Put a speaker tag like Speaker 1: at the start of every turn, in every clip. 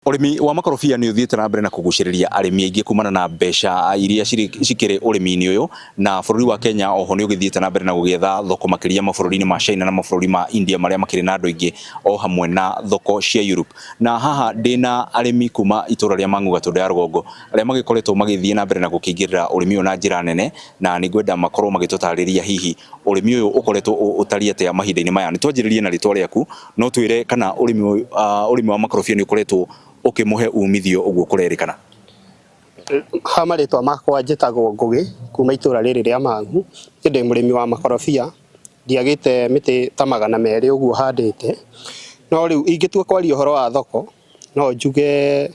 Speaker 1: Urimi wa makorobia ni uthiite na mbere na kuguciriria arimi aingi kumana na mbeca iria cikire urimi-ini uyu na bururi wa Kenya oho ni ugithiite na mbere na gugietha thoko makiria mabururi-ini ma China na mabururi ma India maria makiri na andu aingi o hamwe na thoko cia Europe. Na haha ndina arimi kuma itura ria Mang'u Gatũndũ ya Rũgongo aria magikoretwo magithie na mbere na gukingirira urimi uyu na njira nene, na ni ngwenda makorwo magitutariria hihi urimi uyu ukoretwo utari atia mahinda-ini maya. Ni twanjiririe na ritwa riaku, no twire kana urimi wa makorobia ni ukoretwo ukimuhe umithio uguo kurerikana?
Speaker 2: Ha maritwa makwa njitagwo Ngugi kuma itura riri ria Mang'u, ndi murimi wa makorobia, ndiagite miti ta 200 uguo handite. No riu ingitua kwaria uhoro wa thoko, no njuge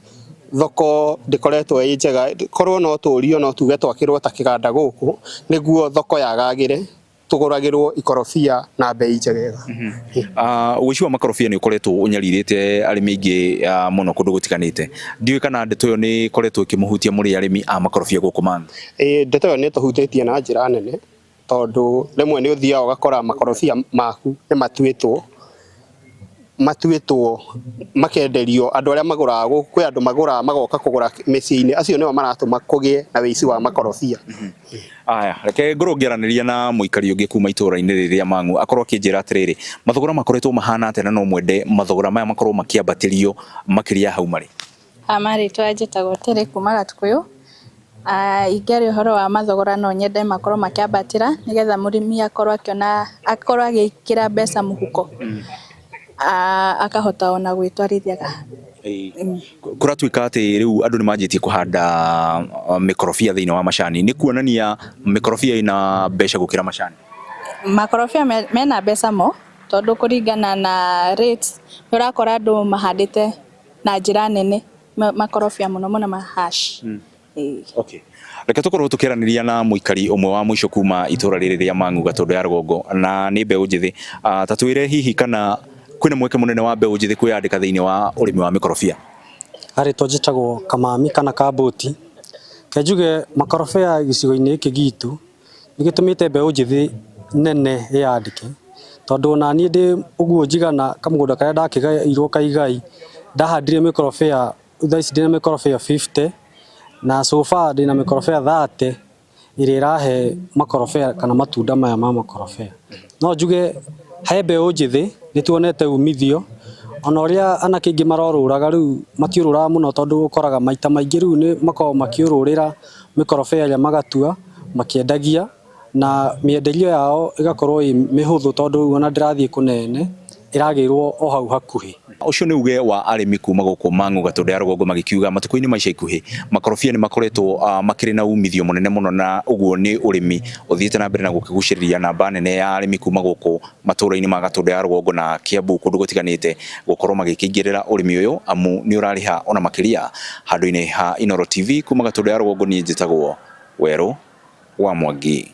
Speaker 2: thoko ndikoretwo ĩ njega, korwo no turio no tuge twakirwo ta kiganda guku niguo thoko yagagire tuguragirwo ikorobia na bei njegega.
Speaker 1: Uici wa makorobia ni ukoretwo unyaririte arimi aingi muno kundu gutikanite. Ndiwe kana ndeto yo ni koretwo ikimuhutia muri arimi a makorobia guku Mang'u?
Speaker 2: Ndeto yo ni tuhutitie na njira nene, tondu rimwe ni uthia ugakora makorobia maku ni matuitwo makenderio andu aria maguraga guku. Kwi andu maguraga magoka kugura micii-ini, acio nio maratuma kugie na wici wa makorobia.
Speaker 1: Aya, reke ngorwo ngiaraniria na muikari ungi kuma itura-ini riria Mang'u akorwo akinjira atiriri, mathogora makoretwo mahana atia na no mwende mathogora maya makorwo makiambatirio makiria hau mari?
Speaker 3: Maritwa njitagwo Tere kuma Gatukuyu. Ingĩaria uhoro wa mathogora no nyende makorwo makiambatira nigetha murimi akorwo agikira mbeca muhuko, akahota ona gwitwarithia.
Speaker 1: Kuratuika ati riu andu ni manjitie kuhanda mikorobia thiini wa macani, ni kuonania mikorobia ina mbeca gukira macani?
Speaker 3: Makorobia mena mbeca mo, tondu kuringana na rates urakora andu mahandite na njira nene makorobia muno muno ma hash.
Speaker 1: Okay. Reke tukorwo tukiraniria na muikari umwe wa mwisho kuma itura riri ria Mang'u Gatũndũ ya Rũgongo na ni mbeu njithi. Tatwire hihi kana kwina mweke munene wa mbeu njithi kwiyandika thiini wa urimi wa mikorobia?
Speaker 4: Aritwa njitagwo Kamami kana Kabuti. Kenjuge makorobia gicigo-ini giki gitu nigitumite mbeu njithi nene yandike, tondu na ni ndi uguo njigana kamugunda karia ndakigairwo kaigai ndahandire mikorobia thaa ici ndina mikorobia 50 na so far ndina mikorobia 30 iria irahe makorobia kana matunda maya ma makorobia. No njuge he mbeu njithi nituonete umithio, ona uria anake aingi maroruraga riu matiururaga muno tondu ukoraga maita maingi riu ni makoragwo makiururira mikorobia iria magatua makiendagia na mienderio yao igakorwo i mihuthu tondu ona ndirathie kunene iragirwo o hau hakuhi.
Speaker 1: Ucio ni uge wa arimi kuma guku Mang'u Gatũndũ ya Rũgongo magikiuga matuko-ini maica ikuhi makorobia ni makoretwo makiri na umithio munene muno, na uguo ni urimi uthiite na mbere na gukiguciriria namba nene ya arimi kuma guku matura-ini ma Gatũndũ ya Rũgongo na Kiambu kundu gutiganite gukorwo magikingirira urimi uyu amu ni urariha ona makiria. Handu-ini ha Inooro TV kuma Gatũndũ ya Rũgongo ni njitagwo Werũ wa Mwangi.